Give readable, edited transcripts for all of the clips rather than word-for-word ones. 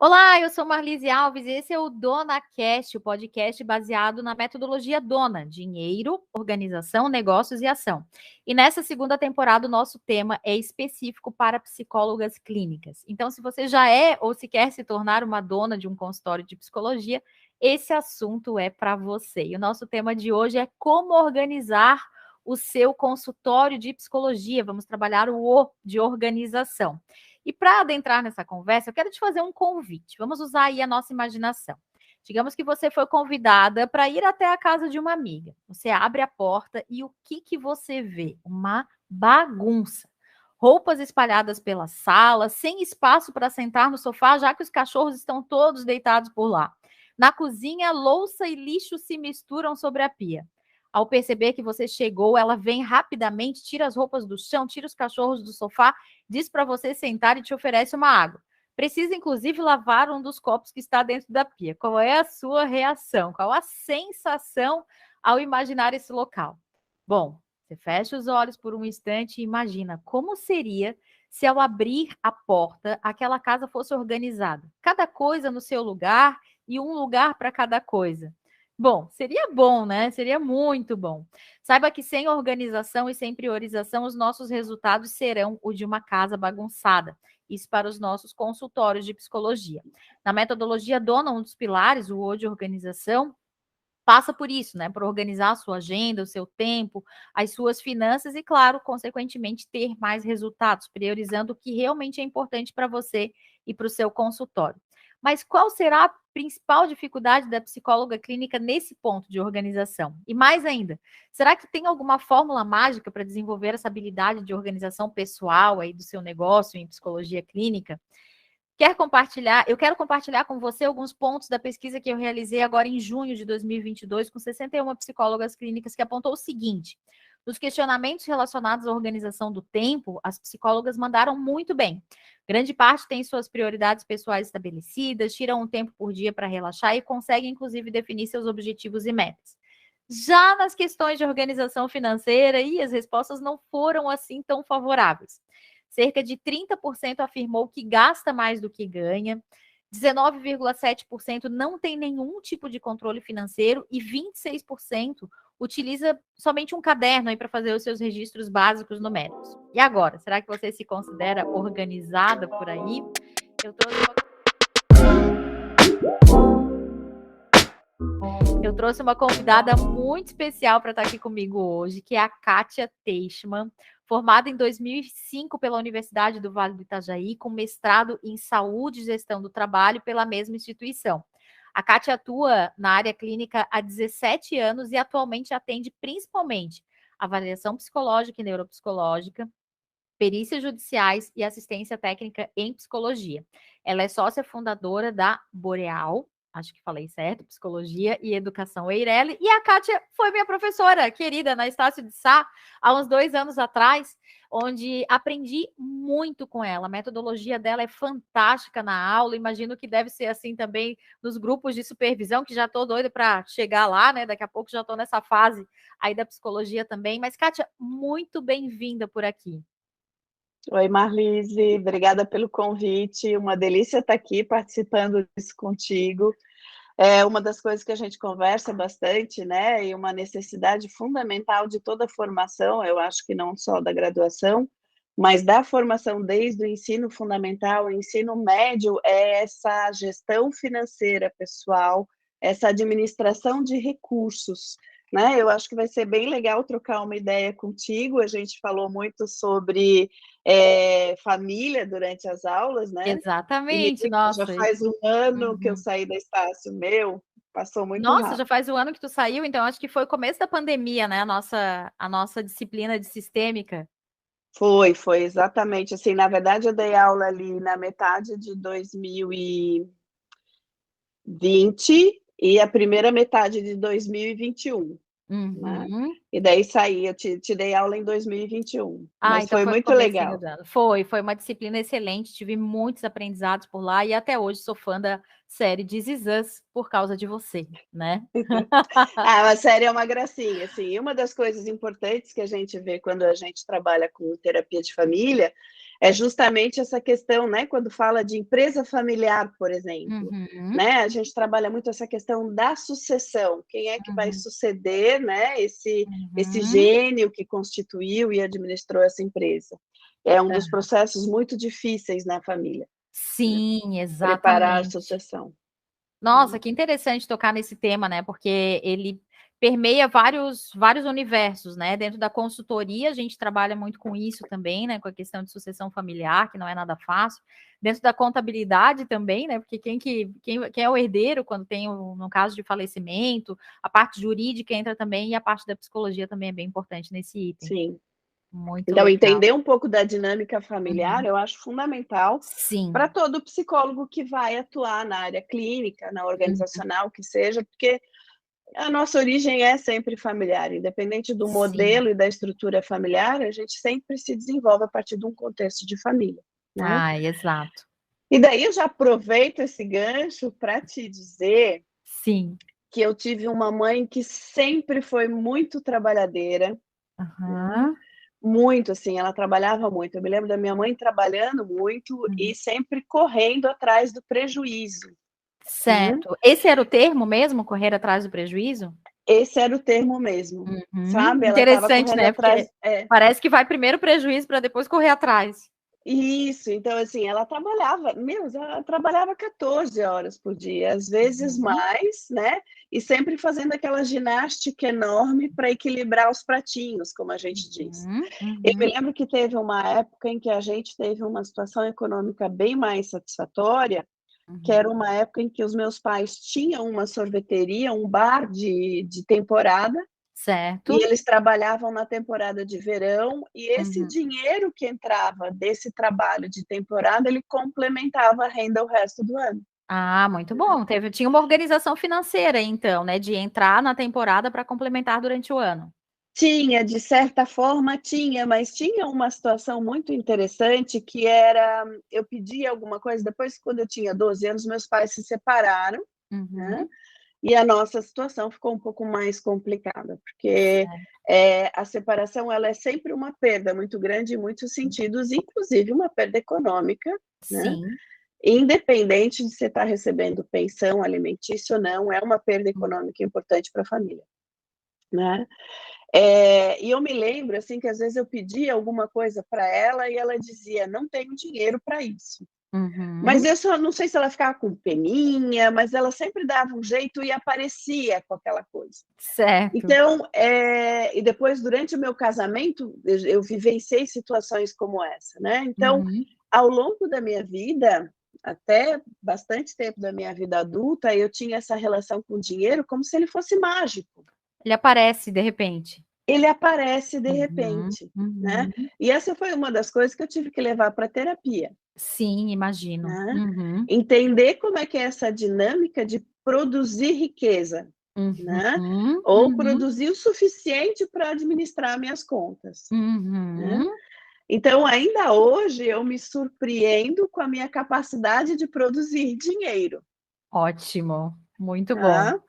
Olá, eu sou Marlise Alves e esse é o DonaCast, o podcast baseado na metodologia Dona: dinheiro, organização, negócios e ação. E nessa segunda temporada, o nosso tema é específico para psicólogas clínicas. Então, se você já é ou se quer se tornar uma dona de um consultório de psicologia, esse assunto é para você. E o nosso tema de hoje é como organizar o seu consultório de psicologia. Vamos trabalhar o O de organização. E para adentrar nessa conversa, eu quero te fazer um convite. Vamos usar aí a nossa imaginação. Digamos que você foi convidada para ir até a casa de uma amiga. Você abre a porta e o que você vê? Uma bagunça. Roupas espalhadas pela sala, sem espaço para sentar no sofá, já que os cachorros estão todos deitados por lá. Na cozinha, louça e lixo se misturam sobre a pia. Ao perceber que você chegou, ela vem rapidamente, tira as roupas do chão, tira os cachorros do sofá, diz para você sentar e te oferece uma água. Precisa, inclusive, lavar um dos copos que está dentro da pia. Qual é a sua reação? Qual a sensação ao imaginar esse local? Bom, você fecha os olhos por um instante e imagina como seria se, ao abrir a porta, aquela casa fosse organizada. Cada coisa no seu lugar e um lugar para cada coisa. Bom, seria bom, né? Seria muito bom. Saiba que sem organização e sem priorização, os nossos resultados serão o de uma casa bagunçada. Isso para os nossos consultórios de psicologia. Na metodologia Dona, um dos pilares, o O de organização, passa por isso, né? Por organizar a sua agenda, o seu tempo, as suas finanças e, claro, consequentemente, ter mais resultados, priorizando o que realmente é importante para você e para o seu consultório. Mas qual será a principal dificuldade da psicóloga clínica nesse ponto de organização? E mais ainda, será que tem alguma fórmula mágica para desenvolver essa habilidade de organização pessoal aí do seu negócio em psicologia clínica? Quer compartilhar? Eu quero compartilhar com você alguns pontos da pesquisa que eu realizei agora em junho de 2022 com 61 psicólogas clínicas que apontou o seguinte: nos questionamentos relacionados à organização do tempo, as psicólogas mandaram muito bem. Grande parte tem suas prioridades pessoais estabelecidas, tiram um tempo por dia para relaxar e conseguem, inclusive, definir seus objetivos e metas. Já nas questões de organização financeira, as respostas não foram assim tão favoráveis. Cerca de 30% afirmou que gasta mais do que ganha, 19,7% não tem nenhum tipo de controle financeiro e 26% utiliza somente um caderno aí para fazer os seus registros básicos numéricos. E agora, será que você se considera organizada por aí? Eu trouxe uma convidada muito especial para estar aqui comigo hoje, que é a Kátia Teichmann, formada em 2005 pela Universidade do Vale do Itajaí, com mestrado em Saúde e Gestão do Trabalho pela mesma instituição. A Kátia atua na área clínica há 17 anos e atualmente atende principalmente avaliação psicológica e neuropsicológica, perícias judiciais e assistência técnica em psicologia. Ela é sócia fundadora da Boreal, acho que falei certo, Psicologia e Educação Eireli, e a Kátia foi minha professora querida na Estácio de Sá, há uns 2 anos atrás, onde aprendi muito com ela. A metodologia dela é fantástica na aula, imagino que deve ser assim também nos grupos de supervisão, que já estou doida para chegar lá, né? Daqui a pouco já estou nessa fase aí da psicologia também. Mas, Kátia, muito bem-vinda por aqui. Oi, Marlise, obrigada pelo convite. Uma delícia estar aqui participando disso contigo. É uma das coisas que a gente conversa bastante, né? E uma necessidade fundamental de toda a formação, eu acho que não só da graduação, mas da formação desde o ensino fundamental, o ensino médio, é essa gestão financeira pessoal, essa administração de recursos, né? Eu acho que vai ser bem legal trocar uma ideia contigo. A gente falou muito sobre família durante as aulas, né? Exatamente, nossa. Já faz um ano que eu saí da Estácio, passou muito Nossa, já rápido. faz um ano que tu saiu, então acho que foi o começo da pandemia, né? A nossa disciplina de sistêmica. Foi exatamente assim. Na verdade, eu dei aula ali na metade de 2020 e a primeira metade de 2021. Né? E daí saí, eu te dei aula em 2021, mas Então foi foi no muito comecinho legal. do ano. Foi uma disciplina excelente, tive muitos aprendizados por lá e até hoje sou fã da série This Is Us por causa de você, né? A série é uma gracinha, assim. E uma das coisas importantes que a gente vê quando a gente trabalha com terapia de família é justamente essa questão, né? Quando fala de empresa familiar, por exemplo, né? A gente trabalha muito essa questão da sucessão. Quem é que vai suceder, né? Esse gênio que constituiu e administrou essa empresa. É um dos processos muito difíceis na família. Sim, né? exatamente. Preparar a sucessão. Nossa, que interessante tocar nesse tema, né? Porque ele permeia vários universos, né? Dentro da consultoria, a gente trabalha muito com isso também, né? Com a questão de sucessão familiar, que não é nada fácil. Dentro da contabilidade também, né? Porque quem é o herdeiro quando tem, no caso de falecimento, a parte jurídica entra também e a parte da psicologia também é bem importante nesse item. Sim. Muito então, legal. entender um pouco da dinâmica familiar, eu acho fundamental para todo psicólogo que vai atuar na área clínica, na organizacional, que seja, porque a nossa origem é sempre familiar, independente do modelo e da estrutura familiar, a gente sempre se desenvolve a partir de um contexto de família. Né? Exato. E daí eu já aproveito esse gancho para te dizer que eu tive uma mãe que sempre foi muito trabalhadeira, né? Muito, assim, ela trabalhava muito. Eu me lembro da minha mãe trabalhando muito e sempre correndo atrás do prejuízo. Certo. Esse era o termo mesmo, correr atrás do prejuízo? Esse era o termo mesmo, sabe? Ela estava correndo atrás. Parece que vai primeiro o prejuízo para depois correr atrás. Isso, então assim, ela trabalhava 14 horas por dia, às vezes mais, né? E sempre fazendo aquela ginástica enorme para equilibrar os pratinhos, como a gente diz. Eu me lembro que teve uma época em que a gente teve uma situação econômica bem mais satisfatória, que era uma época em que os meus pais tinham uma sorveteria, um bar de temporada. Certo. E eles trabalhavam na temporada de verão, e esse dinheiro que entrava desse trabalho de temporada, ele complementava a renda o resto do ano. Muito bom. Tinha uma organização financeira, então, né? De entrar na temporada para complementar durante o ano. Tinha, de certa forma, tinha, mas tinha uma situação muito interessante que era, eu pedia alguma coisa, depois, quando eu tinha 12 anos, meus pais se separaram, né? E a nossa situação ficou um pouco mais complicada, porque a separação ela é sempre uma perda muito grande em muitos sentidos, inclusive uma perda econômica, né? Independente de você estar recebendo pensão alimentícia ou não, é uma perda econômica importante para a família, né? E eu me lembro assim que às vezes eu pedia alguma coisa para ela e ela dizia: não tenho dinheiro para isso. Mas eu só não sei se ela ficava com peninha, mas ela sempre dava um jeito e aparecia com aquela coisa. Certo. Então, e depois, durante o meu casamento, eu vivenciei situações como essa, né? Então, ao longo da minha vida, até bastante tempo da minha vida adulta, eu tinha essa relação com o dinheiro como se ele fosse mágico. Ele aparece de repente. Ele aparece de repente, né? E essa foi uma das coisas que eu tive que levar para a terapia. Sim, imagino. Né? Entender como é que é essa dinâmica de produzir riqueza, né? Ou produzir o suficiente para administrar minhas contas. Né? Então, ainda hoje, eu me surpreendo com a minha capacidade de produzir dinheiro. Ótimo, muito bom.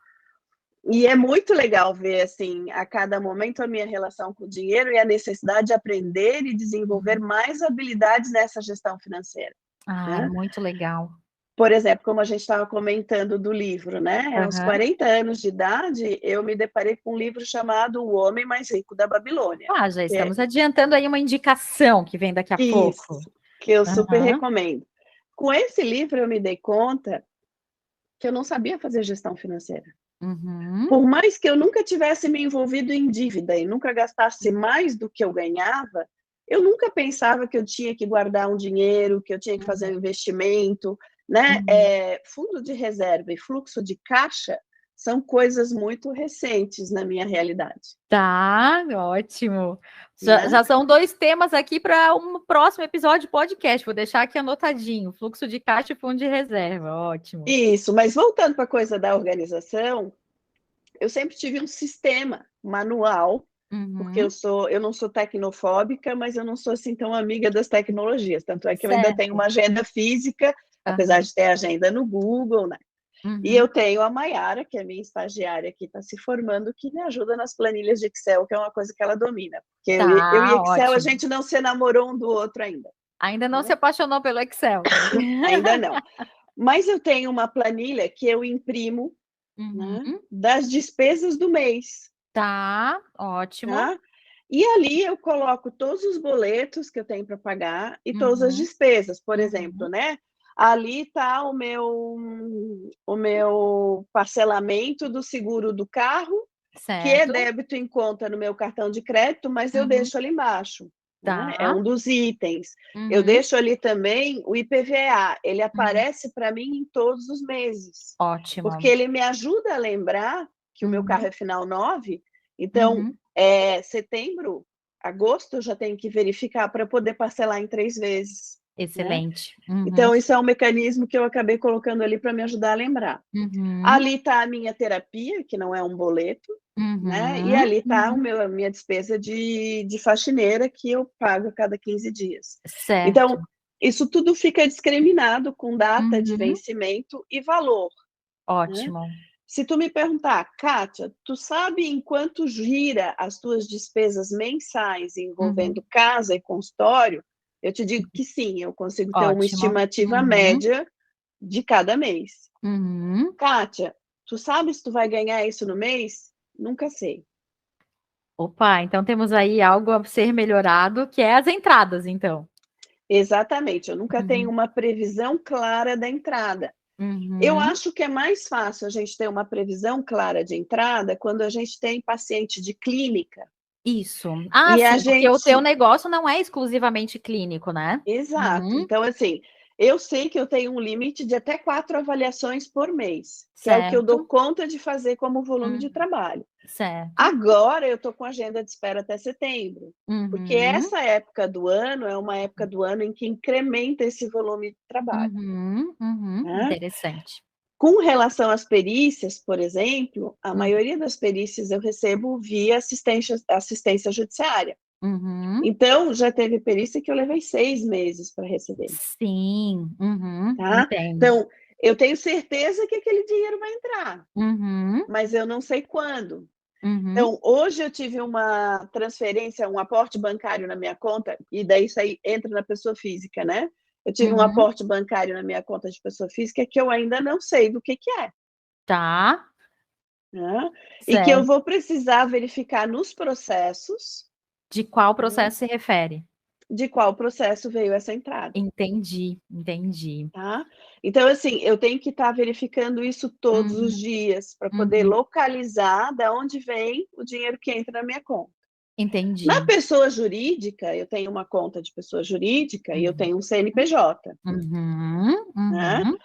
E é muito legal ver, assim, a cada momento a minha relação com o dinheiro e a necessidade de aprender e desenvolver mais habilidades nessa gestão financeira. Né? Muito legal. Por exemplo, como a gente estava comentando do livro, né? Aos 40 anos de idade, eu me deparei com um livro chamado O Homem Mais Rico da Babilônia. Já estamos adiantando aí uma indicação que vem daqui a pouco. Que eu super recomendo. Com esse livro, eu me dei conta que eu não sabia fazer gestão financeira. Por mais que eu nunca tivesse me envolvido em dívida e nunca gastasse mais do que eu ganhava, eu nunca pensava que eu tinha que guardar um dinheiro, que eu tinha que fazer um investimento, né? Fundo de reserva e fluxo de caixa são coisas muito recentes na minha realidade. Tá, ótimo. Já são 2 temas aqui para um próximo episódio de podcast. Vou deixar aqui anotadinho: fluxo de caixa e fundo de reserva. Ótimo. Isso, mas voltando para a coisa da organização, eu sempre tive um sistema manual, porque eu não sou tecnofóbica, mas eu não sou assim tão amiga das tecnologias. Tanto é que eu ainda tenho uma agenda física, apesar de ter agenda no Google, né? E eu tenho a Maiara, que é minha estagiária que está se formando, que me ajuda nas planilhas de Excel, que é uma coisa que ela domina. Porque eu e Excel, a gente não se namorou um do outro ainda. Ainda não né? se apaixonou pelo Excel. Ainda não. Mas eu tenho uma planilha que eu imprimo, Uhum. né, das despesas do mês. Tá, ótimo. Tá? E ali eu coloco todos os boletos que eu tenho para pagar e todas as Uhum. despesas, por Uhum. exemplo, né? Ali está o meu parcelamento do seguro do carro, que é Certo. débito em conta no meu cartão de crédito, mas eu Uhum. deixo ali embaixo, né? É Tá. um dos itens. Eu Uhum. deixo ali também o IPVA, ele Uhum. aparece para mim em todos os meses, Ótimo. porque ele me ajuda a lembrar que o meu carro Uhum. é final 9, então Uhum. setembro, agosto, eu já tenho que verificar para poder parcelar em 3 vezes, né? Excelente. Uhum. Então, isso é um mecanismo que eu acabei colocando ali para me ajudar a lembrar. Uhum. Ali está a minha terapia, que não é um boleto, né? E Uhum. ali está Uhum. a minha despesa de faxineira, que eu pago a cada 15 dias. Certo. Então, isso tudo fica discriminado com data de Uhum. vencimento e valor, né? Ótimo. Se tu me perguntar, Kátia, tu sabe em quanto gira as tuas despesas mensais envolvendo Uhum. casa e consultório? Eu te digo que sim, eu consigo ter uma Ótimo. estimativa Uhum. média de cada mês. Uhum. Kátia, tu sabe se tu vai ganhar isso no mês? Nunca sei. Opa, então temos aí algo a ser melhorado, que é as entradas, então. Exatamente, eu nunca tenho Uhum. uma previsão clara da entrada. Eu Uhum. acho que é mais fácil a gente ter uma previsão clara de entrada quando a gente tem paciente de clínica. Isso. Ah, E a sim, porque o teu gente. negócio não é exclusivamente clínico, né? Exato. Uhum. Então, assim, eu sei que eu tenho um limite de até 4 avaliações por mês, que é o que eu dou Certo. conta de fazer como volume de trabalho. Certo. Agora eu estou com agenda de espera até setembro, porque Uhum. essa época do ano é uma época do ano em que incrementa esse volume de trabalho, Uhum. Uhum. né? Interessante. Com relação às perícias, por exemplo, a Uhum. maioria das perícias eu recebo via assistência judiciária. Uhum. Então, já teve perícia que eu levei 6 meses para receber. Sim. Uhum. Tá? Entendo. Então, eu tenho certeza que aquele dinheiro vai entrar, Uhum. mas eu não sei quando. Uhum. Então, hoje eu tive uma transferência, um aporte bancário na minha conta, e daí isso aí entra na pessoa física, né? Eu tive um Uhum. aporte bancário na minha conta de pessoa física que eu ainda não sei do que é, Tá. né? E que eu Certo. vou precisar verificar nos processos, De qual né, processo se refere? de qual processo veio essa entrada. Entendi, entendi. Tá? Então, assim, eu tenho que estar verificando isso todos os Uhum. dias para poder Uhum. localizar da onde vem o dinheiro que entra na minha conta. Na Entendi. pessoa jurídica, eu tenho uma conta de pessoa jurídica e eu Uhum. tenho um CNPJ, Uhum. né? Uhum.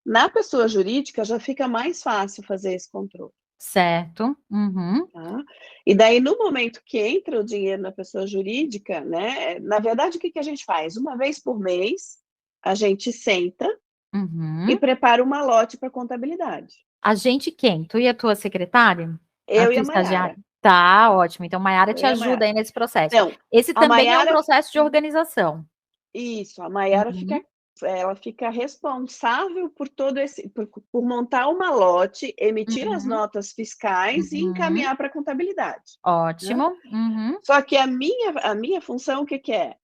Na pessoa jurídica já fica mais fácil fazer esse controle, Certo. Uhum. tá? E daí, no momento que entra o dinheiro na pessoa jurídica, né? Na verdade, o que a gente faz? Uma vez por mês, a gente senta e Uhum. prepara uma lote para contabilidade. Agente quem? Tu e a tua secretária? A Eu e tua a estagiária? Maiara. Tá, ótimo. Então, Maiara Eu te e a ajuda Maiara. aí nesse processo. Então, Esse a também é um Maiara. processo de organização. Isso, a Maiara Uhum. ela fica responsável por todo esse, por montar uma lote, emitir as Uhum. notas fiscais e Uhum. encaminhar para a contabilidade, né? Ótimo. Uhum. Só que a minha função, o que é?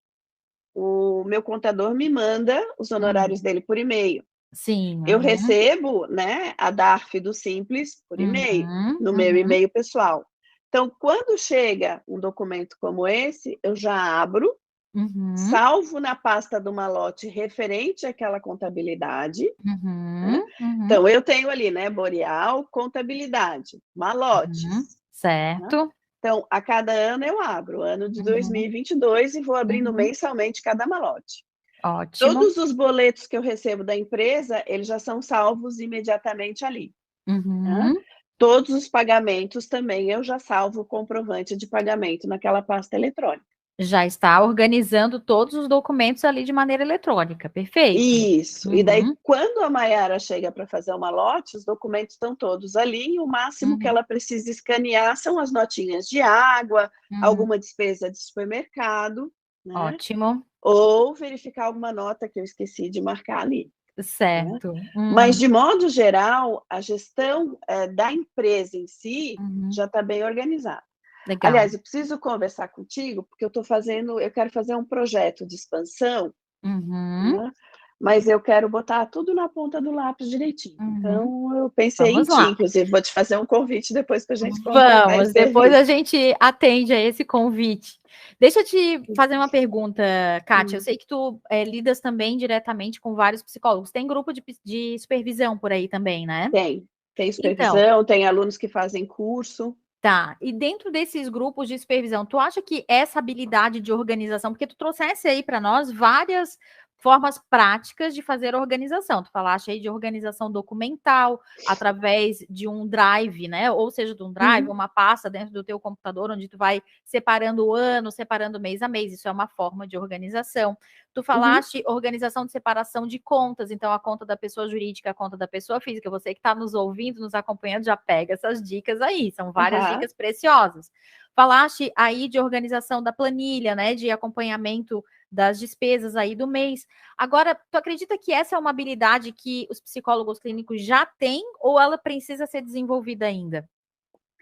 O meu contador me manda os honorários Uhum. dele por e-mail. Sim. Eu Uhum. recebo, né, a DARF do Simples por e-mail, Uhum. no meu Uhum. e-mail pessoal. Então, quando chega um documento como esse, eu já abro, Uhum. salvo na pasta do malote referente àquela contabilidade, né? Uhum. Uhum. Então, eu tenho ali, né, Boreal, contabilidade, Uhum. malotes, né? Certo. Então, a cada ano eu abro, ano de Uhum. 2022, e vou abrindo Uhum. mensalmente cada malote. Ótimo. Todos os boletos que eu recebo da empresa, eles já são salvos imediatamente ali, né? Uhum. Todos os pagamentos também eu já salvo o comprovante de pagamento naquela pasta eletrônica. Já está organizando todos os documentos ali de maneira eletrônica, perfeito. Isso. E daí, Uhum. quando a Maiara chega para fazer uma lote, os documentos estão todos ali, e o máximo que Uhum. ela precisa escanear são as notinhas de água, Uhum. alguma despesa de supermercado, né? Ótimo. Ou verificar alguma nota que eu esqueci de marcar ali, né? Certo. Mas, de modo geral, a gestão da empresa em si Uhum. já está bem organizada. Legal. Aliás, eu preciso conversar contigo, porque eu quero fazer um projeto de expansão Uhum. né? Mas eu quero botar tudo na ponta do lápis direitinho. Uhum. Então, eu pensei em Vamos ti, lá. inclusive, vou te fazer um convite depois para a gente completar esse Vamos, depois a serviço. gente atende a esse convite. Deixa eu te fazer uma pergunta, Kátia. Eu Hum. sei que tu lidas também diretamente com vários psicólogos. Tem grupo de supervisão por aí também, né? Tem Então, supervisão, tem alunos que fazem curso. tá. E dentro desses grupos de supervisão, tu acha que essa habilidade de organização, porque tu trouxesse aí para nós várias formas práticas de fazer organização. Tu falaste aí de organização documental, através de um drive, né? Ou seja, de um drive, Uhum, uma pasta dentro do teu computador, onde tu vai separando o ano, separando mês a mês. Isso é uma forma de organização. Tu uhum. falaste organização de separação de contas, então a conta da pessoa jurídica, a conta da pessoa física. Você que está nos ouvindo, nos acompanhando, já pega essas dicas aí, são várias Aham. dicas preciosas. Falaste aí de organização da planilha, né, de acompanhamento das despesas aí do mês. Agora, tu acredita que essa é uma habilidade que os psicólogos clínicos já têm ou ela precisa ser desenvolvida ainda?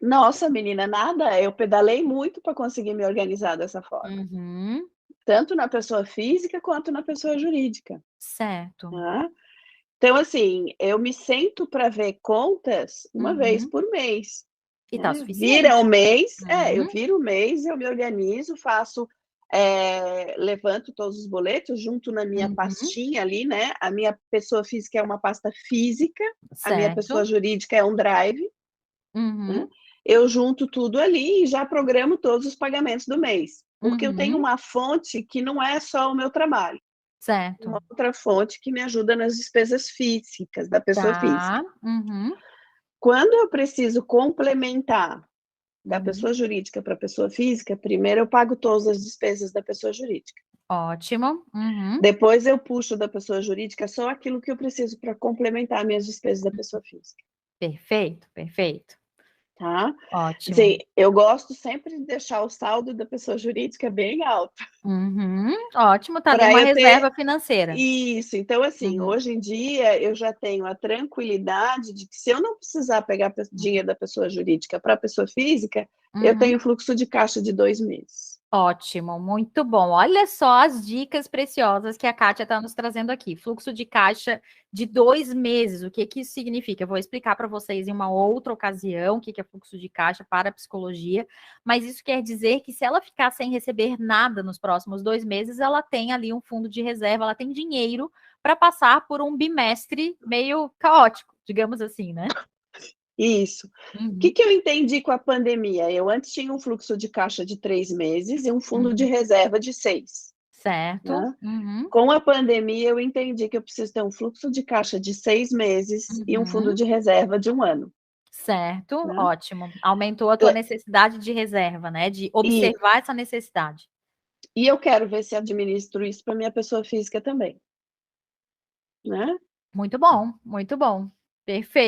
Nossa, menina, nada. Eu pedalei muito para conseguir me organizar dessa forma, Uhum, tanto na pessoa física quanto na pessoa jurídica, certo. né. Então, assim, eu me sento para ver contas uma vez Uhum. por mês, E tá né. Vira o suficiente. mês eu Uhum, viro o mês, eu me organizo, faço, levanto todos os boletos, junto na minha uhum, pastinha ali, né. A minha pessoa física é uma pasta física, a minha pessoa certo. jurídica é um drive, né. Uhum, Eu junto tudo ali e já programo todos os pagamentos do mês, porque eu tenho uhum, uma fonte que não é só o meu trabalho, certo. uma outra fonte que me ajuda nas despesas físicas da pessoa física. Tá. Uhum, Quando eu preciso complementar da uhum. pessoa jurídica para a pessoa física, primeiro eu pago todas as despesas da pessoa jurídica. Ótimo. Uhum. Depois eu puxo da pessoa jurídica só aquilo que eu preciso para complementar minhas despesas da pessoa física, Perfeito, perfeito. tá? Assim, Ótimo. eu gosto sempre de deixar o saldo da pessoa jurídica bem alto, Uhum. Ótimo, tá ali para uma eu ter reserva financeira. isso. Então, assim, Uhum, hoje em dia eu já tenho a tranquilidade de que se eu não precisar pegar dinheiro da pessoa jurídica para a pessoa física, eu uhum. tenho fluxo de caixa de 2 meses. Ótimo, muito bom. Olha só as dicas preciosas que a Kátia está nos trazendo aqui. Fluxo de caixa de 2 meses. O que que isso significa? Eu vou explicar para vocês em uma outra ocasião o que que é fluxo de caixa para a psicologia, mas isso quer dizer que se ela ficar sem receber nada nos próximos 2 meses, ela tem ali um fundo de reserva, ela tem dinheiro para passar por um bimestre meio caótico, digamos assim, né? Isso. O que Uhum, que eu entendi com a pandemia? Eu antes tinha um fluxo de caixa de 3 meses e um fundo de uhum. reserva de 6, Certo. né. Uhum, Com a pandemia, eu entendi que eu preciso ter um fluxo de caixa de 6 meses e um fundo uhum. de reserva de 1 ano, Certo, né. ótimo. Aumentou a tua Então necessidade de reserva, né, de e observar essa necessidade. eu quero ver se administro isso para minha pessoa física também, né. Muito bom.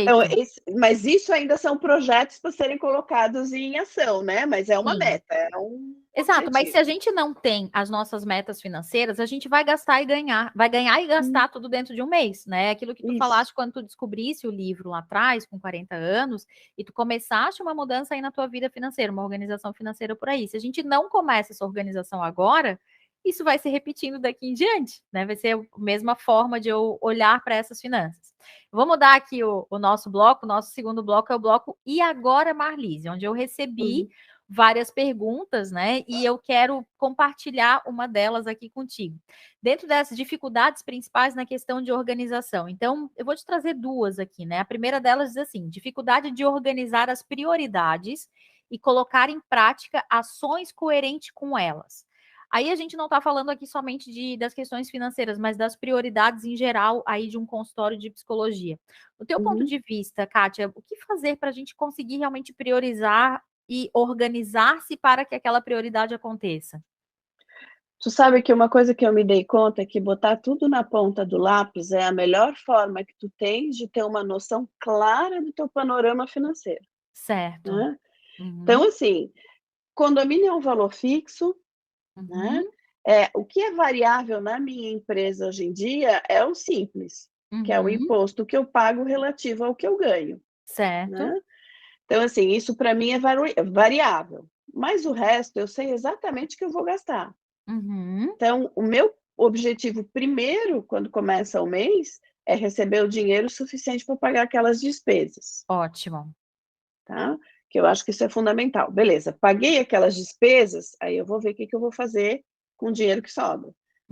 Então Perfeito. mas isso ainda são projetos para serem colocados em ação, né, mas é uma Sim. meta, é um Exato, mas se objetivo. a gente não tem as nossas metas financeiras, a gente vai gastar e ganhar, vai ganhar e Hum, gastar tudo dentro de um mês, né? Aquilo que tu isso. falaste quando tu descobrisse o livro lá atrás, com 40 anos, e tu começaste uma mudança aí na tua vida financeira, uma organização financeira por aí. Se a gente não começa essa organização agora, isso vai se repetindo daqui em diante, né? Vai ser a mesma forma de eu olhar para essas finanças. Vou mudar aqui o nosso bloco, o nosso segundo bloco é o bloco E Agora, Marlise, onde eu recebi Uhum, várias perguntas, né? E eu quero compartilhar uma delas aqui contigo. Dentro dessas dificuldades principais na questão de organização. Então, eu vou te trazer duas aqui, né? A primeira delas diz assim: dificuldade de organizar as prioridades e colocar em prática ações coerentes com elas. Aí a gente não está falando aqui somente das questões financeiras, mas das prioridades em geral aí de um consultório de psicologia. Do teu ponto uhum. de vista, Kátia, o que fazer para a gente conseguir realmente priorizar e organizar-se para que aquela prioridade aconteça? Tu sabe que uma coisa que eu me dei conta é que botar tudo na ponta do lápis é a melhor forma que tu tens de ter uma noção clara do teu panorama financeiro, Certo. né. Então, Uhum, assim, condomínio é um valor fixo, né, uhum, o que é variável na minha empresa hoje em dia é o simples, que é o uhum, imposto que eu pago relativo ao que eu ganho, né. certo. Então, assim, isso para mim é variável, mas o resto eu sei exatamente o que eu vou gastar. Uhum, Então, o meu objetivo primeiro, quando começa o mês, é receber o dinheiro suficiente para pagar aquelas despesas. Ótimo. Tá? Que eu acho que isso é fundamental. Beleza, paguei aquelas despesas, aí eu vou ver o que eu vou fazer com o dinheiro que sobra.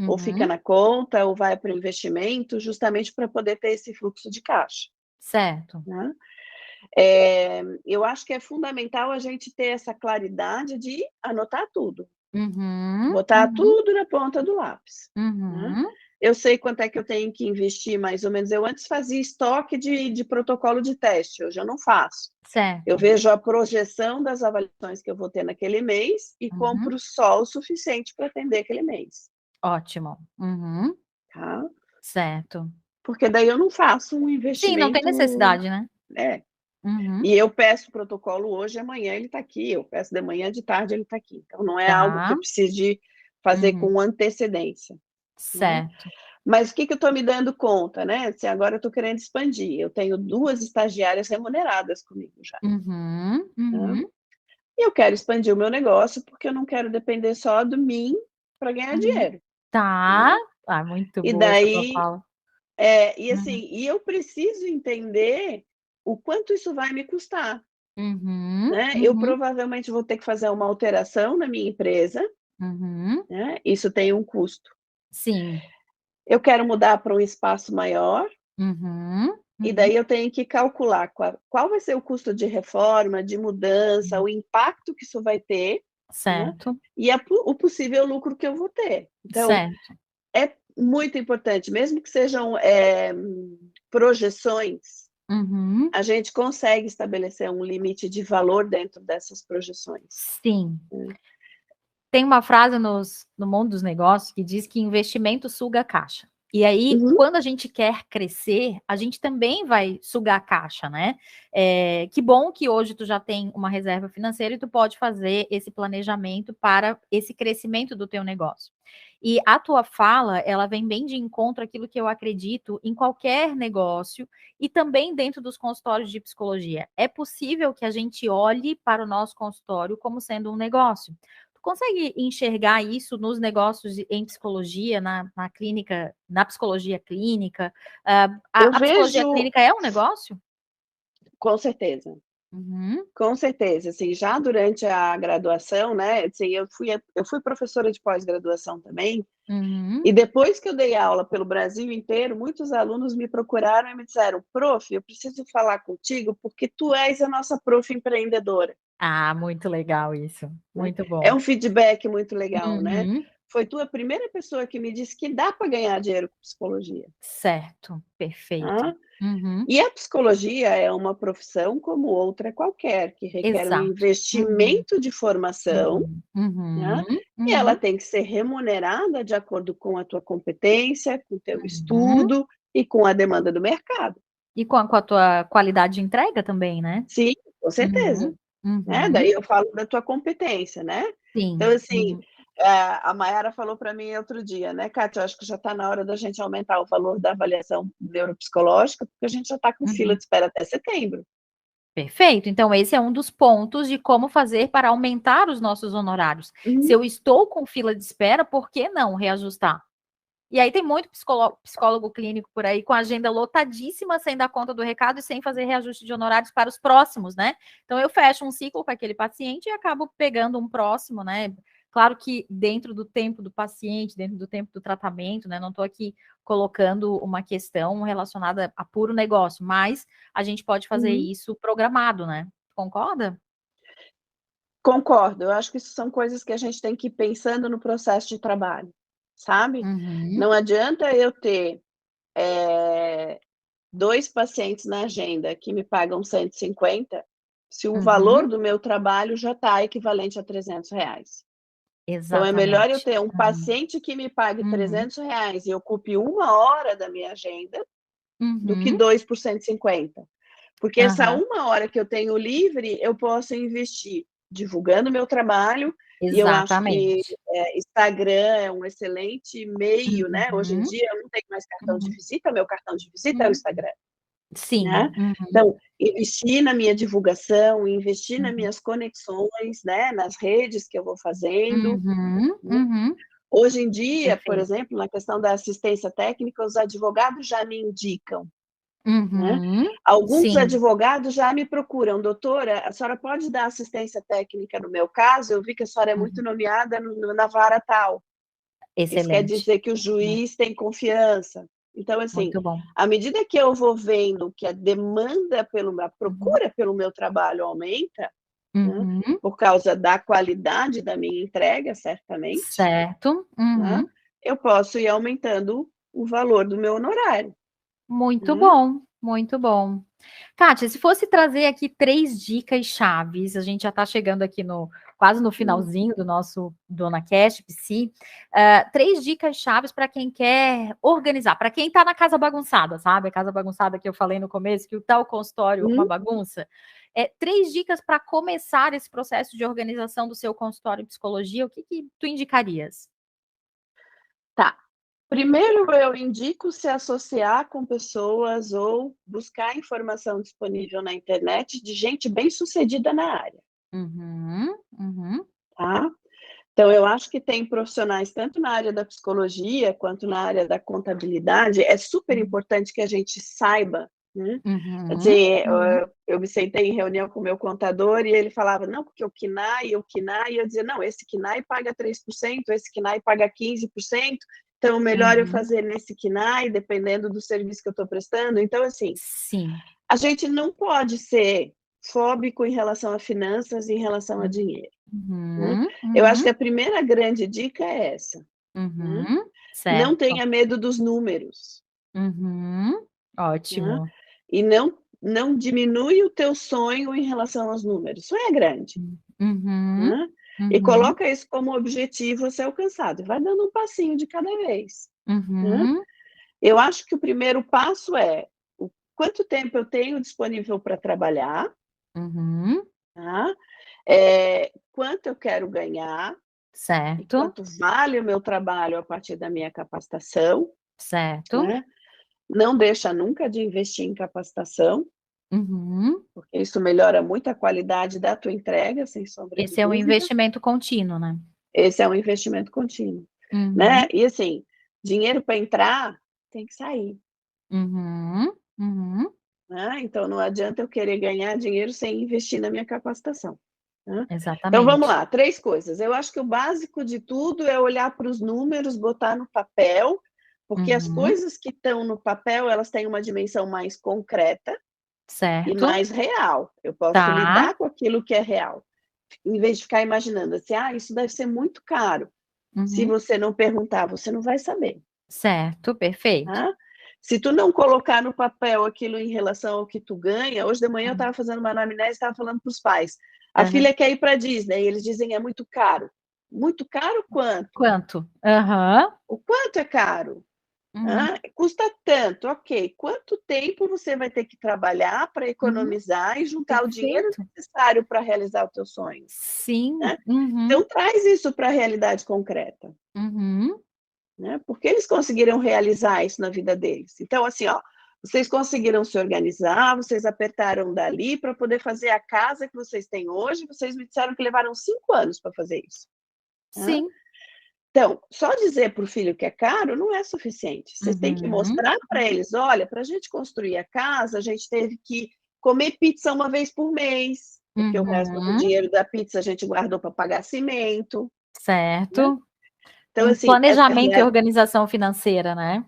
Ou fica na conta, ou vai para o investimento, justamente para poder ter esse fluxo de caixa. Certo. Né? Eu acho que é fundamental a gente ter essa claridade de anotar tudo. Botar tudo na ponta do lápis. Né? Eu sei quanto é que eu tenho que investir, mais ou menos. Eu antes fazia estoque de protocolo de teste, hoje eu não faço. Certo. Eu vejo a projeção das avaliações que eu vou ter naquele mês e compro só o suficiente para atender aquele mês. Ótimo. Tá? Certo. Porque daí eu não faço um investimento... Sim, não tem necessidade, né? E eu peço o protocolo hoje, amanhã ele está aqui. Eu peço de manhã, de tarde ele está aqui. Então, não é algo que eu preciso de fazer com antecedência. Certo. Né? Mas o que eu estou me dando conta, né? Assim, agora eu estou querendo expandir. Eu tenho 2 estagiárias remuneradas comigo já. Né? E eu quero expandir o meu negócio porque eu não quero depender só de mim para ganhar dinheiro. Tá. Né? Muito e boa daí, essa tua fala. E assim, e eu preciso entender o quanto isso vai me custar. Né? Eu provavelmente vou ter que fazer uma alteração na minha empresa. Né? Isso tem um custo. Sim. Eu quero mudar para um espaço maior. E daí eu tenho que calcular qual vai ser o custo de reforma, de mudança, o impacto que isso vai ter. Certo. Né? E o possível lucro que eu vou ter. Então, certo. É muito importante, mesmo que sejam projeções, a gente consegue estabelecer um limite de valor dentro dessas projeções. Sim. Tem uma frase no mundo dos negócios que diz que investimento suga a caixa. E aí, quando a gente quer crescer, a gente também vai sugar a caixa, né? Que bom que hoje tu já tem uma reserva financeira e tu pode fazer esse planejamento para esse crescimento do teu negócio. E a tua fala, ela vem bem de encontro àquilo que eu acredito em qualquer negócio e também dentro dos consultórios de psicologia. É possível que a gente olhe para o nosso consultório como sendo um negócio. Consegue enxergar isso nos negócios em psicologia, na clínica, na psicologia clínica? A psicologia clínica é um negócio? Com certeza. Com certeza. Assim, já durante a graduação, né? Assim, eu fui professora de pós-graduação também. E depois que eu dei aula pelo Brasil inteiro, muitos alunos me procuraram e me disseram: prof, eu preciso falar contigo porque tu és a nossa prof empreendedora. Muito legal isso. Muito bom. É um feedback muito legal, né? Foi tu a primeira pessoa que me disse que dá para ganhar dinheiro com psicologia. Certo, perfeito. E a psicologia é uma profissão como outra qualquer, que requer um investimento de formação, né? E ela tem que ser remunerada de acordo com a tua competência, com o teu estudo e com a demanda do mercado. E com a tua qualidade de entrega também, né? Sim, com certeza. Né? Daí eu falo da tua competência, né? Sim. Então, assim, a Mayara falou para mim outro dia, né, Kátia, eu acho que já está na hora da gente aumentar o valor da avaliação neuropsicológica, porque a gente já está com fila de espera até setembro. Perfeito. Então, esse é um dos pontos de como fazer para aumentar os nossos honorários. Se eu estou com fila de espera, por que não reajustar? E aí tem muito psicólogo clínico por aí com a agenda lotadíssima, sem dar conta do recado e sem fazer reajuste de honorários para os próximos, né? Então eu fecho um ciclo com aquele paciente e acabo pegando um próximo, né? Claro que dentro do tempo do paciente, dentro do tempo do tratamento, né? Não estou aqui colocando uma questão relacionada a puro negócio, mas a gente pode fazer isso programado, né? Concorda? Concordo. Eu acho que isso são coisas que a gente tem que ir pensando no processo de trabalho, sabe? Não adianta eu ter 2 pacientes na agenda que me pagam 150, se o valor do meu trabalho já está equivalente a R$300. Então, é melhor eu ter um paciente que me pague R$300 e ocupe 1 hora da minha agenda do que 2 por 150. Porque essa 1 hora que eu tenho livre, eu posso investir divulgando meu trabalho. E eu acho que Instagram é um excelente meio, né? Hoje em dia eu não tenho mais cartão de visita, meu cartão de visita é o Instagram. Sim. Né? Então, investir na minha divulgação, investir nas minhas conexões, né? Nas redes que eu vou fazendo. Hoje em dia, por Perfeito. exemplo, na questão da assistência técnica, os advogados já me indicam, né? Uhum. Alguns Sim. advogados já me procuram, doutora, a senhora pode dar assistência técnica no meu caso? Eu vi que a senhora é muito Uhum. nomeada na vara tal. Isso quer Excelente. dizer que o juiz tem confiança. Então, assim, Muito bom. à medida que eu vou vendo que a demanda, a Uhum. procura pelo meu trabalho aumenta, né, Uhum. por causa da qualidade da minha entrega, certamente, Certo. né, Uhum. eu posso ir aumentando o valor do meu honorário. Muito Né? bom, muito bom. Kátia, se fosse trazer aqui 3 dicas chaves, a gente já está chegando aqui quase no finalzinho do nosso Dona Cash, Psi, 3 dicas chaves para quem quer organizar, para quem está na casa bagunçada, sabe? A casa bagunçada que eu falei no começo, que o tal consultório uma Hum, bagunça. 3 dicas para começar esse processo de organização do seu consultório em psicologia, o que tu indicarias? tá. Primeiro, eu indico se associar com pessoas ou buscar informação disponível na internet de gente bem-sucedida na área, Uhum, uhum, tá? Então, eu acho que tem profissionais tanto na área da psicologia quanto na área da contabilidade. É super uhum, importante que a gente saiba, né? uhum, Assim, uhum. eu me sentei em reunião com o meu contador e ele falava, não, porque o KNAI, e eu dizia, não, esse KNAI paga 3%, esse KNAI paga 15%, então melhor eu Uhum. fazer nesse KNAI, dependendo do serviço que eu estou prestando. Então, assim, Sim. a gente não pode ser fóbico em relação a finanças e em relação a dinheiro. Né? Uhum, Eu acho que uhum, a primeira grande dica é essa. Né? uhum. Não Certo. tenha medo dos números. Uhum. Né? Ótimo. E não diminui o teu sonho em relação aos números. Sonho é grande. Uhum, Né? E uhum, coloca isso como objetivo a ser alcançado. Vai dando um passinho de cada vez. Né? uhum, Eu acho que o primeiro passo é o quanto tempo eu tenho disponível para trabalhar, uhum. tá? Quanto eu quero ganhar e Certo, quanto vale o meu trabalho a partir da minha capacitação. certo. Né? Não deixa nunca de investir em capacitação, Uhum. porque isso melhora muito a qualidade da tua entrega, sem sombra de Esse é um dúvida. investimento contínuo, né? Esse é um investimento contínuo. Né? Uhum, E assim, dinheiro para entrar tem que sair. uhum, uhum. Né? Então não adianta eu querer ganhar dinheiro sem investir na minha capacitação. Né? Então vamos Exatamente. lá, 3 coisas. Eu acho que o básico de tudo é olhar para os números, botar no papel, porque as Uhum. coisas que estão no papel, elas têm uma dimensão mais concreta e Certo. mais real. Eu posso Tá. lidar com aquilo que é real, em vez de ficar imaginando assim, isso deve ser muito caro. Se Uhum. você não perguntar, você não vai saber. Certo, perfeito. Tá? Se tu não colocar no papel aquilo em relação ao que tu ganha, hoje de manhã eu estava fazendo uma anamnese e estava falando para os pais. A Aham. filha quer ir para a Disney, e eles dizem é muito caro. Muito caro quanto? Quanto? Aham. O quanto é caro? Uhum. Custa tanto, ok. Quanto tempo você vai ter que trabalhar para Uhum. economizar e juntar o dinheiro Perfeito. necessário para realizar o teu sonho? Sim. Né? Uhum. Então, traz isso para a realidade concreta. Uhum. Né? Porque eles conseguiram realizar isso na vida deles. Então, assim, vocês conseguiram se organizar, vocês apertaram dali para poder fazer a casa que vocês têm hoje. Vocês me disseram que levaram 5 anos para fazer isso. Né? Sim. Então, só dizer para o filho que é caro não é suficiente. Vocês têm que Uhum. mostrar para eles: olha, para a gente construir a casa, a gente teve que comer pizza uma vez por mês, porque o resto do Uhum. dinheiro da pizza a gente guardou para pagar cimento. Né? Certo. Então, Um assim, planejamento e organização financeira, né?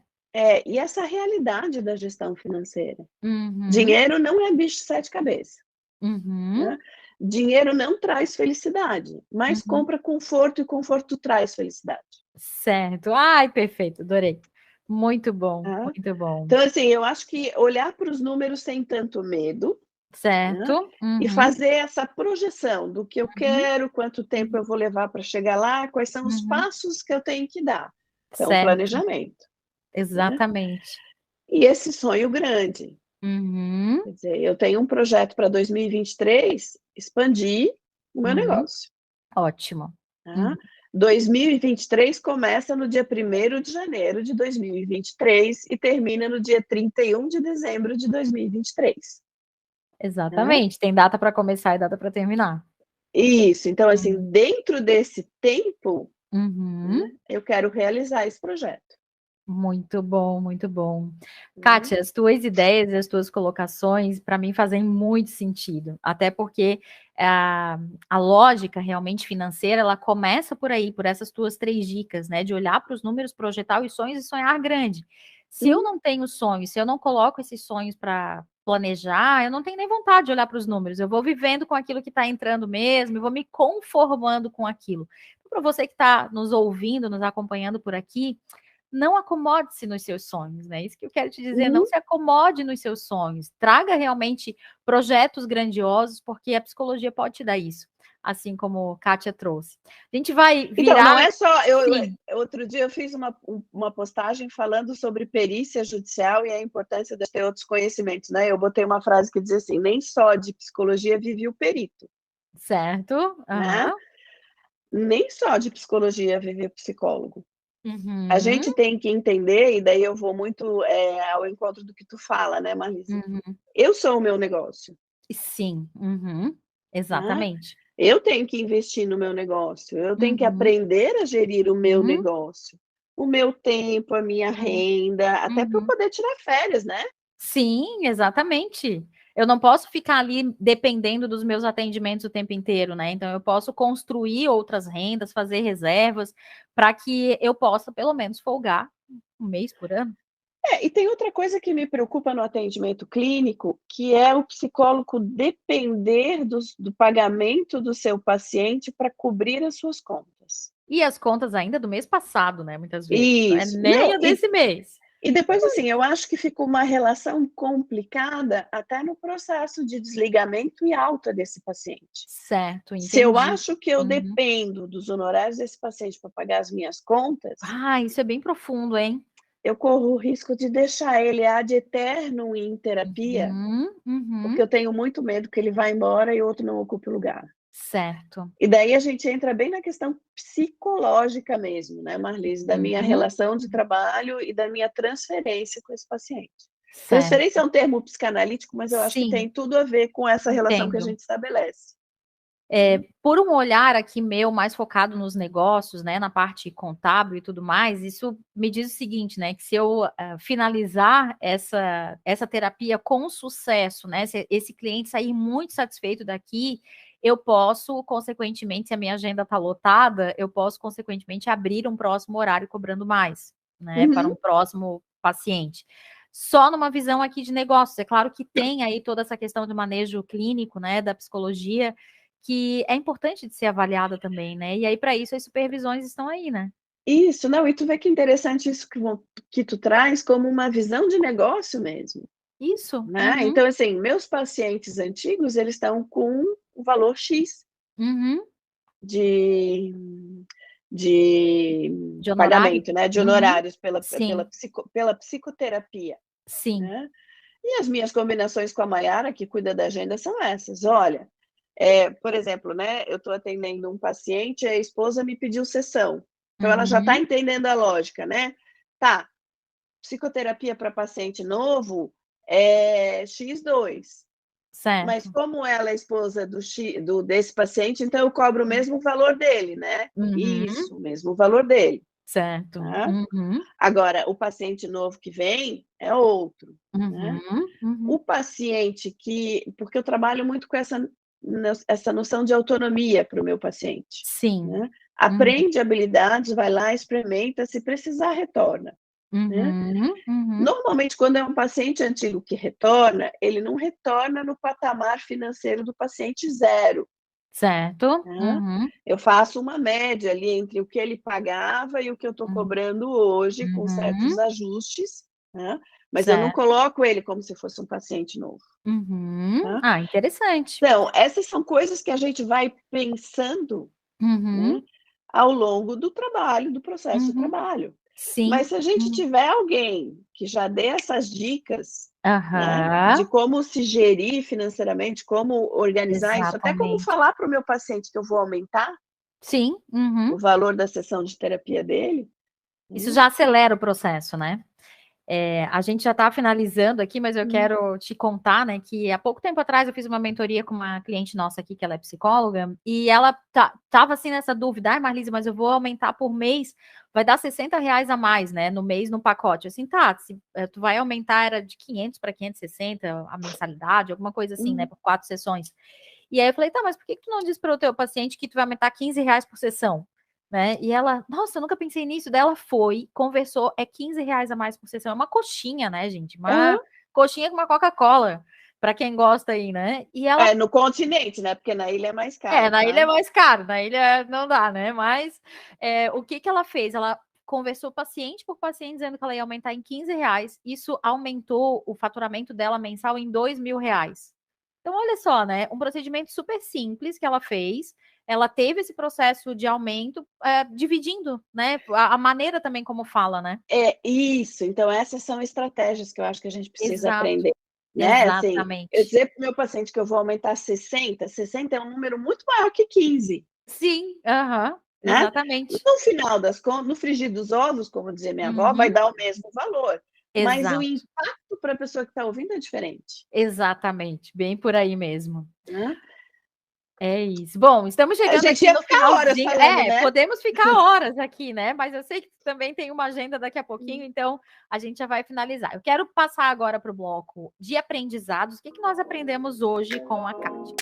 e essa realidade da gestão financeira. Uhum. Dinheiro não é bicho de 7 cabeças. Uhum. Né? Dinheiro não traz felicidade, mas Uhum. compra conforto e conforto traz felicidade. Certo. Ai, perfeito, adorei. Muito bom, Tá? muito bom. Então, assim, eu acho que olhar para os números sem tanto medo, né? Certo. E Uhum. fazer essa projeção do que eu Uhum. quero, quanto tempo Uhum. eu vou levar para chegar lá, quais são os Uhum. passos que eu tenho que dar. Então, Certo. planejamento. Né? Exatamente. E esse sonho grande. Uhum. Quer dizer, eu tenho um projeto para 2023 expandir o meu Uhum. negócio. Ótimo. Uhum. Tá? 2023 começa no dia 1º de janeiro de 2023 e termina no dia 31 de dezembro de 2023. Tá? Exatamente. Tem data para começar e data para terminar. Isso, então, assim, Uhum. dentro desse tempo, Uhum. Eu quero realizar esse projeto. Muito bom, muito bom. Né? Kátia, as tuas ideias e as tuas colocações, para mim, fazem muito sentido. Até porque a lógica realmente financeira, ela começa por aí, por essas tuas 3 dicas, né? De olhar para os números, projetar os sonhos e sonhar grande. Se eu não tenho sonhos, se eu não coloco esses sonhos para planejar, eu não tenho nem vontade de olhar para os números. Eu vou vivendo com aquilo que está entrando mesmo, eu vou me conformando com aquilo. Então, para você que está nos ouvindo, nos acompanhando por aqui, não acomode-se nos seus sonhos, né? Isso que eu quero te dizer, não se acomode nos seus sonhos. Traga realmente projetos grandiosos, porque a psicologia pode te dar isso, assim como Kátia trouxe. A gente vai virar... Então, não é só... Sim. Outro dia eu fiz uma postagem falando sobre perícia judicial e a importância de ter outros conhecimentos, né? Eu botei uma frase que dizia assim, nem só de psicologia vive o perito. Certo. Né? Nem só de psicologia vive o psicólogo. Uhum. A gente tem que entender, e daí eu vou muito ao encontro do que tu fala, né, Marlise? Uhum. Eu sou o meu negócio. Sim, exatamente. Né? Eu tenho que investir no meu negócio, eu tenho que aprender a gerir o meu negócio, o meu tempo, a minha renda, até para eu poder tirar férias, né? Sim, exatamente. Eu não posso ficar ali dependendo dos meus atendimentos o tempo inteiro, né? Então, eu posso construir outras rendas, fazer reservas, para que eu possa, pelo menos, folgar um mês por ano. E tem outra coisa que me preocupa no atendimento clínico, que é o psicólogo depender do pagamento do seu paciente para cobrir as suas contas. E as contas ainda do mês passado, né? Muitas vezes. Isso. Não é nem a desse mês. E depois, assim, eu acho que fica uma relação complicada até no processo de desligamento e alta desse paciente. Certo, entendi. Se eu acho que eu dependo dos honorários desse paciente para pagar as minhas contas... isso é bem profundo, hein? Eu corro o risco de deixar ele ad eternum em terapia, porque eu tenho muito medo que ele vá embora e outro não ocupe o lugar. Certo. E daí a gente entra bem na questão psicológica mesmo, né, Marlise? Da minha relação de trabalho e da minha transferência com esse paciente. Certo. Transferência é um termo psicanalítico, mas eu acho que tem tudo a ver com essa relação que a gente estabelece. Por um olhar aqui meu mais focado nos negócios, né, na parte contábil e tudo mais, isso me diz o seguinte, né, que se eu finalizar essa terapia com sucesso, né, se esse cliente sair muito satisfeito daqui, eu posso, consequentemente, se a minha agenda está lotada, eu posso, consequentemente, abrir um próximo horário cobrando mais, né, para um próximo paciente. Só numa visão aqui de negócios. É claro que tem aí toda essa questão de manejo clínico, né, da psicologia, que é importante de ser avaliada também, né? E aí, para isso, as supervisões estão aí, né? Isso, não, e tu vê que interessante isso que tu traz como uma visão de negócio mesmo. Isso. Né? Então, assim, meus pacientes antigos, eles estão com o valor X de pagamento, né? De honorários pela psicoterapia. Sim. Né? E as minhas combinações com a Mayara, que cuida da agenda, são essas. Olha, por exemplo, né? Eu estou atendendo um paciente, a esposa me pediu sessão. Então, ela já está entendendo a lógica, né? Tá, psicoterapia para paciente novo é X2. Certo. Mas como ela é esposa desse paciente, então eu cobro o mesmo valor dele, né? Isso, o mesmo valor dele. Certo. Tá? Agora, o paciente novo que vem é outro. Né? O paciente porque eu trabalho muito com essa noção de autonomia para o meu paciente. Sim. Né? Aprende habilidades, vai lá, experimenta, se precisar, retorna. Né? Normalmente, quando é um paciente antigo que retorna, ele não retorna no patamar financeiro do paciente zero. Certo. Né? Eu faço uma média ali entre o que ele pagava e o que eu estou cobrando hoje, com certos ajustes, né? Mas eu não coloco ele como se fosse um paciente novo. Tá? Interessante. Então, essas são coisas que a gente vai pensando, né, ao longo do trabalho, do processo de trabalho. Sim. Mas se a gente tiver alguém que já dê essas dicas, né, de como se gerir financeiramente, como organizar isso, até como falar para o meu paciente que eu vou aumentar o valor da sessão de terapia dele. Isso já acelera o processo, né? A gente já está finalizando aqui, mas eu quero te contar, né, que há pouco tempo atrás eu fiz uma mentoria com uma cliente nossa aqui, que ela é psicóloga, e ela tava assim nessa dúvida, ai, Marlise, mas eu vou aumentar por mês, vai dar R$ 60 a mais, né, no mês, no pacote. Assim, tá, se tu vai aumentar, era de 500 para 560 a mensalidade, alguma coisa assim, né, por 4 sessões. E aí eu falei, tá, mas por que tu não diz para o teu paciente que tu vai aumentar R$ 15 por sessão? Né? E ela, nossa, eu nunca pensei nisso. Daí ela foi, conversou, é R$ 15 a mais por sessão. É uma coxinha, né, gente? Uma coxinha com uma Coca-Cola, para quem gosta aí, né? E ela. No continente, né? Porque na ilha é mais caro. Na tá? ilha é mais caro, na ilha não dá, né? Mas o que ela fez? Ela conversou paciente por paciente, dizendo que ela ia aumentar em R$ 15. Isso aumentou o faturamento dela mensal em R$ 2.000. Então, olha só, né? Um procedimento super simples que ela fez. Ela teve esse processo de aumento, dividindo, né? A maneira também como fala, né? Isso. Então, essas são estratégias que eu acho que a gente precisa Exato. aprender. Né? Assim, eu Exatamente. dizer para o meu paciente que eu vou aumentar 60 é um número muito maior que 15. Sim, Né? exatamente. No final das contas, no frigir dos ovos, como dizia minha avó, vai dar o mesmo valor. Mas o Exato. impacto para a pessoa que está ouvindo é diferente. Exatamente, bem por aí mesmo. Né? É isso. Bom, estamos A chegando gente aqui ia no ficar horas finalzinho. falando, né? Podemos ficar horas aqui, né? Mas eu sei que também tem uma agenda daqui a pouquinho, então a gente já vai finalizar. Eu quero passar agora para o bloco de aprendizados. O que nós aprendemos hoje com a Kátia?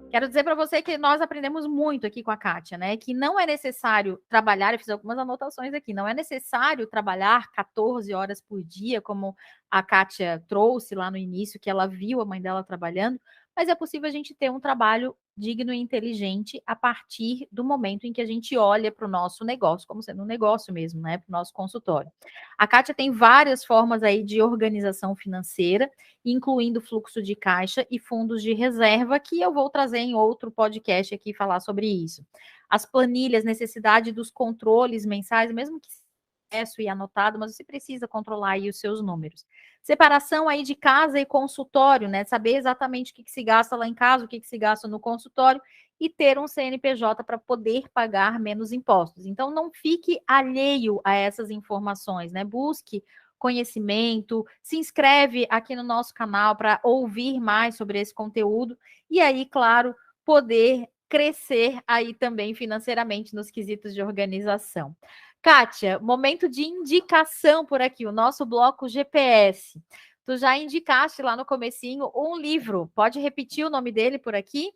Quero dizer para você que nós aprendemos muito aqui com a Kátia, né? Que não é necessário trabalhar, eu fiz algumas anotações aqui, não é necessário trabalhar 14 horas por dia, como a Kátia trouxe lá no início, que ela viu a mãe dela trabalhando, mas é possível a gente ter um trabalho digno e inteligente a partir do momento em que a gente olha para o nosso negócio, como sendo um negócio mesmo, né? Para o nosso consultório. A Kátia tem várias formas aí de organização financeira, incluindo fluxo de caixa e fundos de reserva, que eu vou trazer em outro podcast aqui falar sobre isso. As planilhas, necessidade dos controles mensais, mesmo que expresso e anotado, mas você precisa controlar aí os seus números. Separação aí de casa e consultório, né? Saber exatamente o que se gasta lá em casa, o que se gasta no consultório e ter um CNPJ para poder pagar menos impostos. Então, não fique alheio a essas informações, né? Busque conhecimento, se inscreve aqui no nosso canal para ouvir mais sobre esse conteúdo e aí, claro, poder crescer aí também financeiramente nos quesitos de organização. Kátia, momento de indicação por aqui, o nosso bloco GPS. Tu já indicaste lá no comecinho um livro. Pode repetir o nome dele por aqui?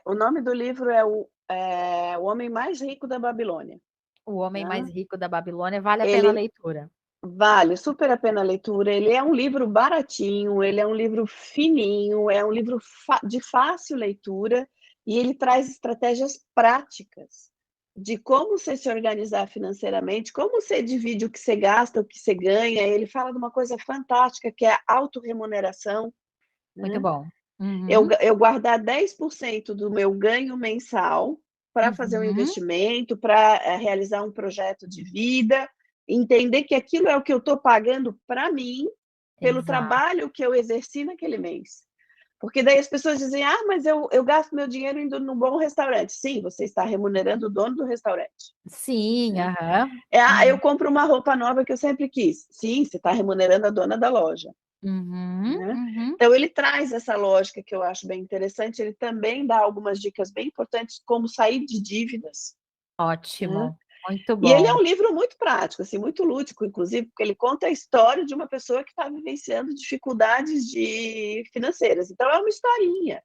O nome do livro é O Homem Mais Rico da Babilônia. O Homem Mais Rico da Babilônia. Vale a pena a leitura. Vale super a pena a leitura. Ele é um livro baratinho, ele é um livro fininho, é um livro de fácil leitura e ele traz estratégias práticas de como você se organizar financeiramente, como você divide o que você gasta, o que você ganha. Ele fala de uma coisa fantástica que é a autorremuneração. Muito bom. Eu guardar 10% do meu ganho mensal para fazer um investimento, para realizar um projeto de vida, entender que aquilo é o que eu estou pagando para mim, pelo trabalho que eu exerci naquele mês. Porque daí as pessoas dizem, mas eu gasto meu dinheiro indo num bom restaurante. Sim, você está remunerando o dono do restaurante. Sim, eu compro uma roupa nova que eu sempre quis. Sim, você está remunerando a dona da loja. Então, ele traz essa lógica que eu acho bem interessante. Ele também dá algumas dicas bem importantes, como sair de dívidas. Ótimo, muito bom. E ele é um livro muito prático, assim, muito lúdico, inclusive, porque ele conta a história de uma pessoa que está vivenciando dificuldades financeiras. Então, é uma historinha.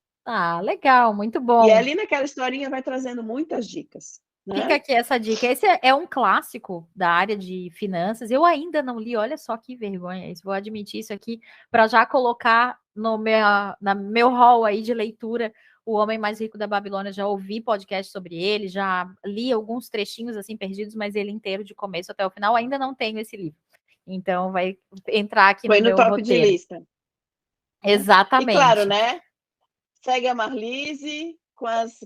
Legal, muito bom. E ali naquela historinha vai trazendo muitas dicas. Fica aqui essa dica. Esse é um clássico da área de finanças. Eu ainda não li, olha só que vergonha isso. Vou admitir isso aqui para já colocar no meu hall aí de leitura. O Homem Mais Rico da Babilônia, já ouvi podcast sobre ele, já li alguns trechinhos assim perdidos, mas ele inteiro de começo até o final. Ainda não tenho esse livro. Então vai entrar aqui no meu top roteiro. De lista. Exatamente. E claro, né? Segue a Marlise com as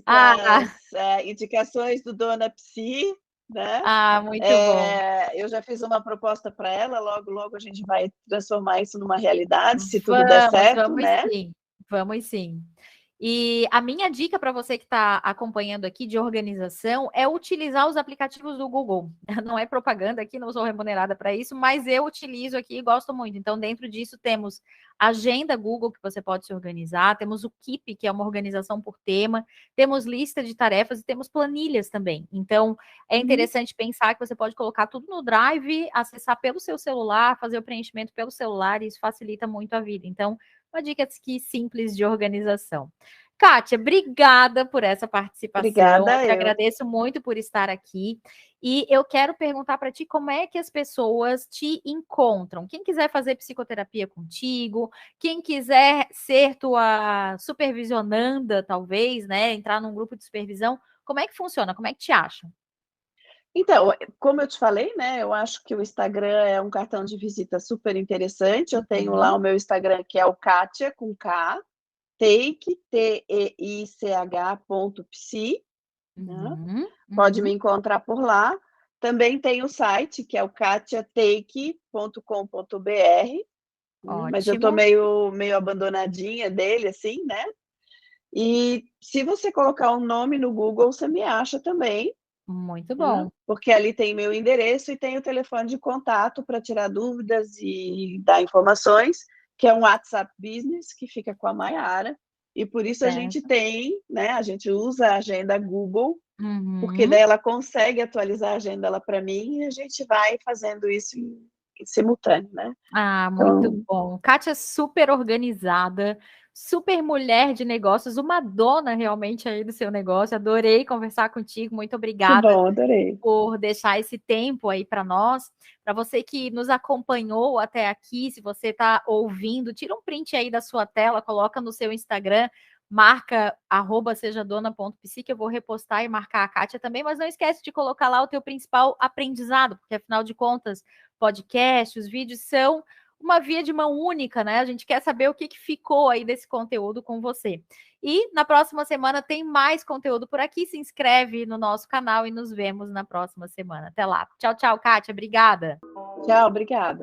indicações do Dona Psi, né? Muito bom. Eu já fiz uma proposta para ela, logo a gente vai transformar isso numa realidade, se tudo der certo, vamos né? Sim, vamos sim. E a minha dica para você que está acompanhando aqui de organização é utilizar os aplicativos do Google. Não é propaganda aqui, não sou remunerada para isso, mas eu utilizo aqui e gosto muito. Então, dentro disso, temos agenda Google, que você pode se organizar, temos o Keep, que é uma organização por tema, temos lista de tarefas e temos planilhas também. Então, é interessante pensar que você pode colocar tudo no Drive, acessar pelo seu celular, fazer o preenchimento pelo celular, e isso facilita muito a vida. Então, uma dica aqui simples de organização. Kátia, obrigada por essa participação. Eu Obrigada, te eu. agradeço muito por estar aqui. E eu quero perguntar para ti como é que as pessoas te encontram. Quem quiser fazer psicoterapia contigo, quem quiser ser tua supervisionanda, talvez, né? Entrar num grupo de supervisão, como é que funciona? Como é que te acham? Então, como eu te falei, né, eu acho que o Instagram é um cartão de visita super interessante. Eu tenho lá o meu Instagram, que é o Kátia, com K, Teich, Teich.psi, né? Pode me encontrar por lá. Também tem o site, que é o katiateich.com.br, né? Mas eu estou Ótimo. meio abandonadinha dele, assim, né? E se você colocar um nome no Google, você me acha também, Muito né? bom. Porque ali tem meu endereço e tem o telefone de contato para tirar dúvidas e dar informações, que é um WhatsApp Business, que fica com a Maiara. E por isso a gente Certo. tem, né? A gente usa a agenda Google, porque Uhum. daí ela consegue atualizar a agenda para mim e a gente vai fazendo isso em simultâneo, né? Ah, muito Então, bom. Kátia é super organizada, super mulher de negócios, uma dona realmente aí do seu negócio. Adorei conversar contigo. Muito que obrigada bom, adorei. por deixar esse tempo aí para nós. Para você que nos acompanhou até aqui, se você está ouvindo, tira um print aí da sua tela, coloca no seu Instagram, marca @sejadona.psi, que eu vou repostar e marcar a Kátia também, mas não esquece de colocar lá o teu principal aprendizado, porque afinal de contas, podcast, os vídeos são uma via de mão única, né? A gente quer saber o que ficou aí desse conteúdo com você. E na próxima semana tem mais conteúdo por aqui. Se inscreve no nosso canal e nos vemos na próxima semana. Até lá. Tchau, tchau, Kátia. Obrigada. Tchau, obrigada.